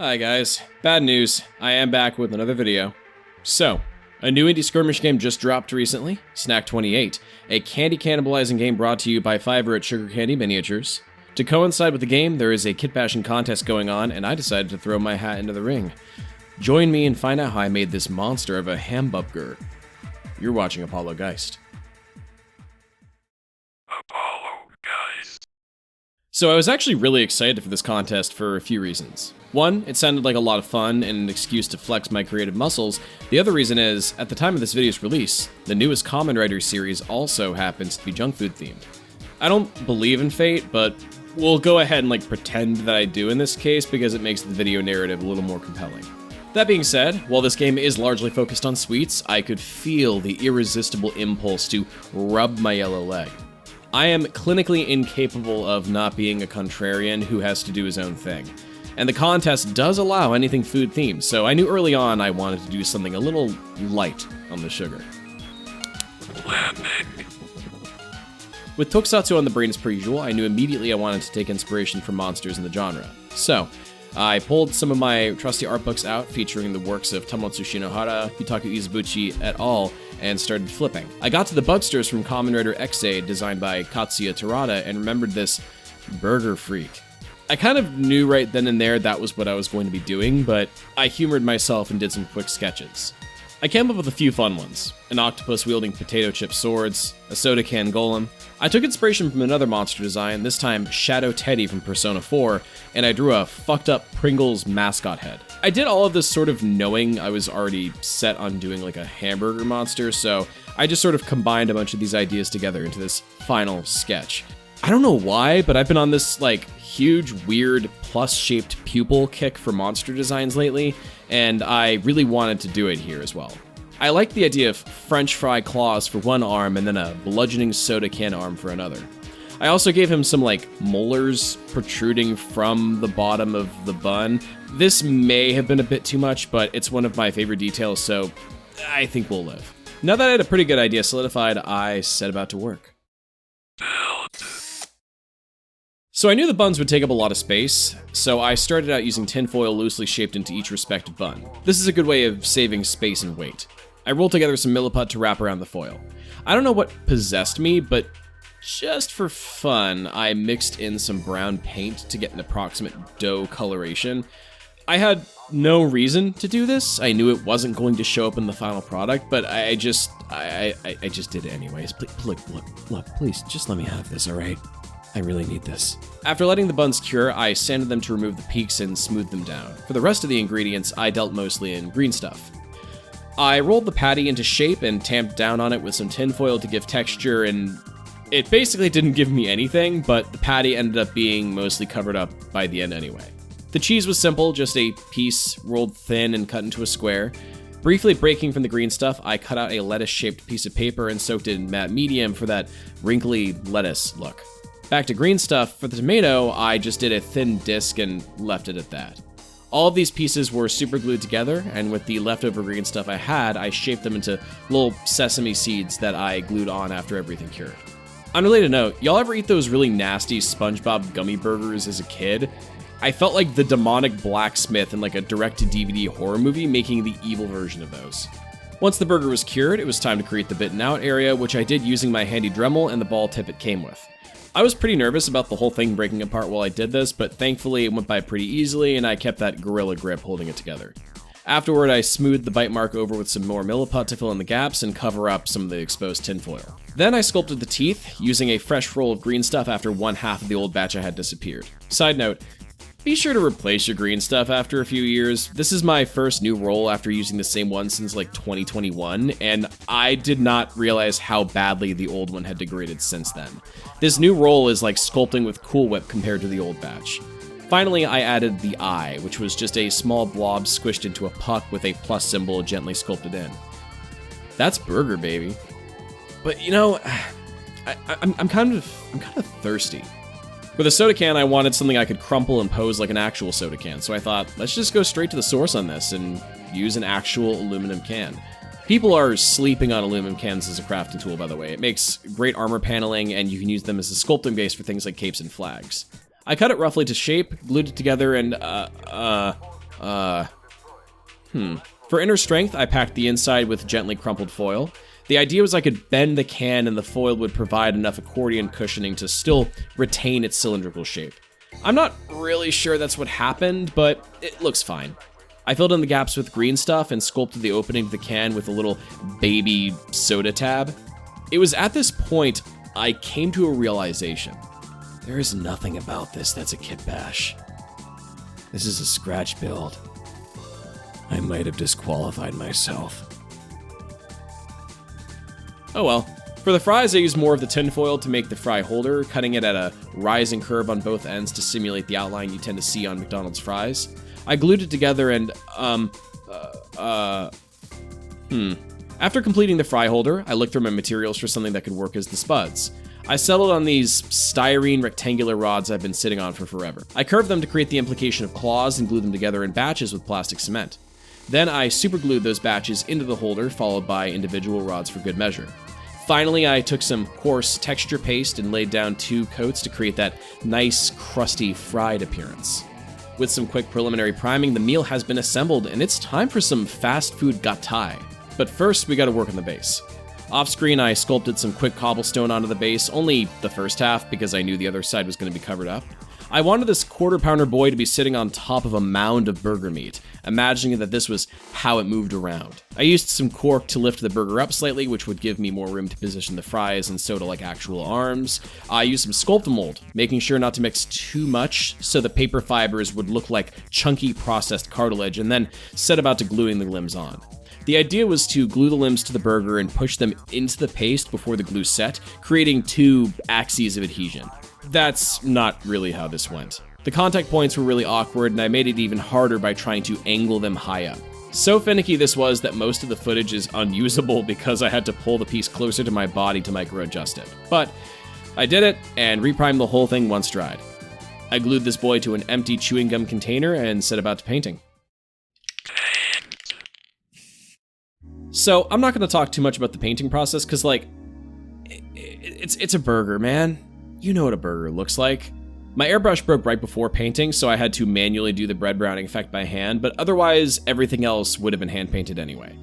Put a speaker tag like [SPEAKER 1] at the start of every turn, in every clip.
[SPEAKER 1] Hi guys, bad news, I am back with another video. So, a new indie skirmish game just dropped recently, Snack 28, a candy cannibalizing game brought to you by Fiverr at Sugar Candy Miniatures. To coincide with the game, there is a kit bashing contest going on, and I decided to throw my hat into the ring. Join me and find out how I made this monster of a hamburger. You're watching Apollo Geist. So I was actually really excited for this contest for a few reasons. One, it sounded like a lot of fun and an excuse to flex my creative muscles. The other reason is, at the time of this video's release, the newest Kamen Rider series also happens to be junk food themed. I don't believe in fate, but we'll go ahead and pretend that I do in this case because it makes the video narrative a little more compelling. That being said, while this game is largely focused on sweets, I could feel the irresistible impulse to rub my yellow leg. I am clinically incapable of not being a contrarian who has to do his own thing. And the contest does allow anything food themed, so I knew early on I wanted to do something a little light on the sugar. With Tokusatsu on the brain as per usual, I knew immediately I wanted to take inspiration from monsters in the genre. So, I pulled some of my trusty art books out featuring the works of Tamotsu Shinohara, Yutaku Izubuchi et al., and started flipping. I got to the bugsters from Kamen Rider XA designed by Katsuya Terada and remembered this burger freak. I kind of knew right then and there that was what I was going to be doing, but I humored myself and did some quick sketches. I came up with a few fun ones. An octopus wielding potato chip swords, a soda can golem. I took inspiration from another monster design, this time Shadow Teddy from Persona 4, and I drew a fucked up Pringles mascot head. I did all of this sort of knowing I was already set on doing a hamburger monster, so I just sort of combined a bunch of these ideas together into this final sketch. I don't know why, but I've been on this huge, weird, plus-shaped pupil kick for monster designs lately, and I really wanted to do it here as well. I like the idea of French fry claws for one arm and then a bludgeoning soda can arm for another. I also gave him some molars protruding from the bottom of the bun. This may have been a bit too much, but it's one of my favorite details, so I think we'll live. Now that I had a pretty good idea solidified, I set about to work. So I knew the buns would take up a lot of space, so I started out using tinfoil loosely shaped into each respective bun. This is a good way of saving space and weight. I rolled together some milliput to wrap around the foil. I don't know what possessed me, but just for fun, I mixed in some brown paint to get an approximate dough coloration. I had no reason to do this. I knew it wasn't going to show up in the final product, but I just did it anyways. Look, please, just let me have this, alright? I really need this. After letting the buns cure, I sanded them to remove the peaks and smooth them down. For the rest of the ingredients, I dealt mostly in green stuff. I rolled the patty into shape and tamped down on it with some tinfoil to give texture, and it basically didn't give me anything, but the patty ended up being mostly covered up by the end anyway. The cheese was simple, just a piece rolled thin and cut into a square. Briefly breaking from the green stuff, I cut out a lettuce-shaped piece of paper and soaked it in matte medium for that wrinkly lettuce look. Back to green stuff, for the tomato, I just did a thin disc and left it at that. All of these pieces were super glued together, and with the leftover green stuff I had, I shaped them into little sesame seeds that I glued on after everything cured. Unrelated note, y'all ever eat those really nasty SpongeBob gummy burgers as a kid? I felt like the demonic blacksmith in a direct-to-DVD horror movie making the evil version of those. Once the burger was cured, it was time to create the bitten out area, which I did using my handy Dremel and the ball tip it came with. I was pretty nervous about the whole thing breaking apart while I did this, but thankfully it went by pretty easily and I kept that gorilla grip holding it together. Afterward, I smoothed the bite mark over with some more milliput to fill in the gaps and cover up some of the exposed tinfoil. Then I sculpted the teeth, using a fresh roll of green stuff after one half of the old batch I had disappeared. Side note, be sure to replace your green stuff after a few years. This is my first new roll after using the same one since 2021, and I did not realize how badly the old one had degraded since then. This new roll is like sculpting with Cool Whip compared to the old batch. Finally, I added the eye, which was just a small blob squished into a puck with a plus symbol gently sculpted in. That's burger, baby. But I'm kind of thirsty. With a soda can, I wanted something I could crumple and pose like an actual soda can, so I thought, let's just go straight to the source on this and use an actual aluminum can. People are sleeping on aluminum cans as a crafting tool, by the way. It makes great armor paneling, and you can use them as a sculpting base for things like capes and flags. I cut it roughly to shape, glued it together, and For inner strength, I packed the inside with gently crumpled foil. The idea was I could bend the can and the foil would provide enough accordion cushioning to still retain its cylindrical shape. I'm not really sure that's what happened, but it looks fine. I filled in the gaps with green stuff and sculpted the opening of the can with a little baby soda tab. It was at this point I came to a realization. There is nothing about this that's a kit bash. This is a scratch build. I might have disqualified myself. Oh well. For the fries, I used more of the tinfoil to make the fry holder, cutting it at a rising curve on both ends to simulate the outline you tend to see on McDonald's fries. I glued it together and, After completing the fry holder, I looked through my materials for something that could work as the spuds. I settled on these styrene rectangular rods I've been sitting on for forever. I curved them to create the implication of claws and glued them together in batches with plastic cement. Then I superglued those batches into the holder, followed by individual rods for good measure. Finally, I took some coarse texture paste and laid down 2 coats to create that nice, crusty, fried appearance. With some quick preliminary priming, the meal has been assembled, and it's time for some fast food gattai. But first, we gotta work on the base. Off-screen, I sculpted some quick cobblestone onto the base, only the first half because I knew the other side was gonna be covered up. I wanted this quarter-pounder boy to be sitting on top of a mound of burger meat, imagining that this was how it moved around. I used some cork to lift the burger up slightly, which would give me more room to position the fries and soda like actual arms. I used some Sculptamold, making sure not to mix too much so the paper fibers would look like chunky processed cartilage, and then set about to gluing the limbs on. The idea was to glue the limbs to the burger and push them into the paste before the glue set, creating 2 axes of adhesion. That's not really how this went. The contact points were really awkward, and I made it even harder by trying to angle them high up. So finicky this was that most of the footage is unusable because I had to pull the piece closer to my body to micro-adjust it. But I did it, and reprimed the whole thing once dried. I glued this boy to an empty chewing gum container and set about to painting. So, I'm not going to talk too much about the painting process, because, it's a burger, man. You know what a burger looks like. My airbrush broke right before painting, so I had to manually do the bread browning effect by hand, but otherwise, everything else would have been hand-painted anyway.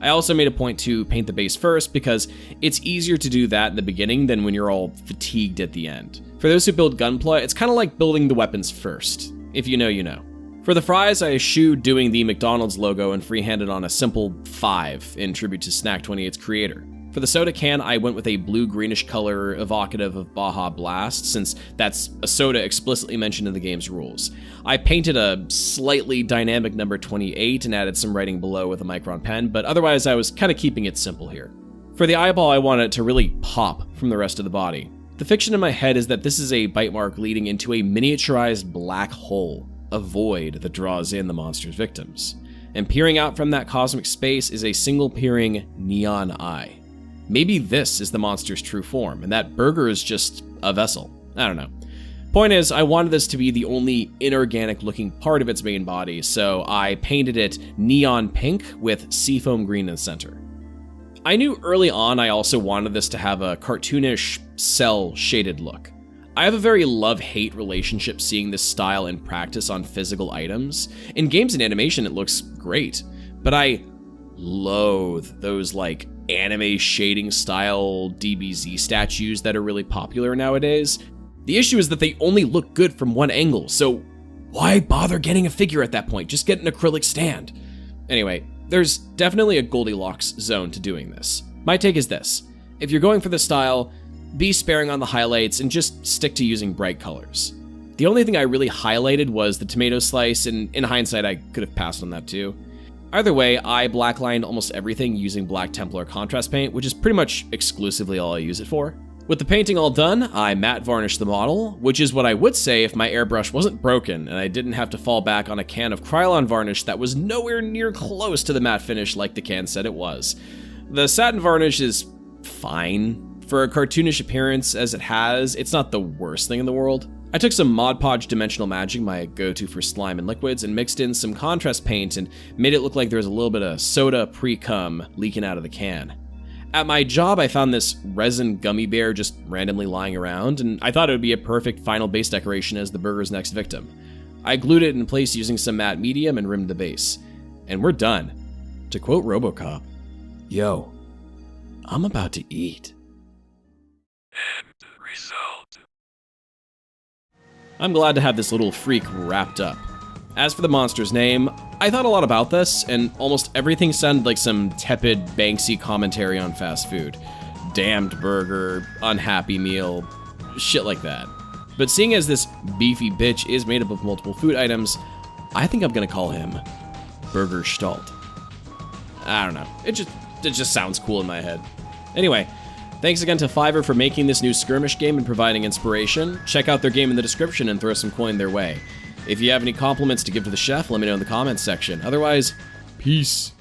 [SPEAKER 1] I also made a point to paint the base first, because it's easier to do that in the beginning than when you're all fatigued at the end. For those who build Gunpla, it's kind of like building the weapons first. If you know, you know. For the fries, I eschewed doing the McDonald's logo and freehanded on a simple 5 in tribute to Snack 28's creator. For the soda can, I went with a blue-greenish color evocative of Baja Blast, since that's a soda explicitly mentioned in the game's rules. I painted a slightly dynamic number 28 and added some writing below with a micron pen, but otherwise I was kind of keeping it simple here. For the eyeball, I wanted it to really pop from the rest of the body. The fiction in my head is that this is a bite mark leading into a miniaturized black hole, a void that draws in the monster's victims. And peering out from that cosmic space is a single peering neon eye. Maybe this is the monster's true form, and that burger is just a vessel. I don't know. Point is, I wanted this to be the only inorganic-looking part of its main body, so I painted it neon pink with seafoam green in the center. I knew early on I also wanted this to have a cartoonish, cell-shaded look. I have a very love-hate relationship seeing this style in practice on physical items. In games and animation, it looks great, but I loathe those, anime shading style DBZ statues that are really popular nowadays. The issue is that they only look good from one angle, so why bother getting a figure at that point? Just get an acrylic stand. Anyway, there's definitely a Goldilocks zone to doing this. My take is this: if you're going for the style, be sparing on the highlights and just stick to using bright colors. The only thing I really highlighted was the tomato slice, and in hindsight I could have passed on that too. Either way, I blacklined almost everything using Black Templar contrast paint, which is pretty much exclusively all I use it for. With the painting all done, I matte varnished the model, which is what I would say if my airbrush wasn't broken and I didn't have to fall back on a can of Krylon varnish that was nowhere near close to the matte finish like the can said it was. The satin varnish is fine. For a cartoonish appearance as it has, it's not the worst thing in the world. I took some Mod Podge Dimensional Magic, my go-to for slime and liquids, and mixed in some contrast paint and made it look like there was a little bit of soda pre-cum leaking out of the can. At my job, I found this resin gummy bear just randomly lying around, and I thought it would be a perfect final base decoration as the burger's next victim. I glued it in place using some matte medium and rimmed the base. And we're done. To quote RoboCop, "Yo, I'm about to eat."
[SPEAKER 2] End result.
[SPEAKER 1] I'm glad to have this little freak wrapped up. As for the monster's name, I thought a lot about this, and almost everything sounded like some tepid, Banksy commentary on fast food. Damned burger, unhappy meal, shit like that. But seeing as this beefy bitch is made up of multiple food items, I think I'm gonna call him Burger Stalt. I don't know, it just sounds cool in my head. Anyway, thanks again to Fiverr for making this new skirmish game and providing inspiration. Check out their game in the description and throw some coin their way. If you have any compliments to give to the chef, let me know in the comments section. Otherwise, peace.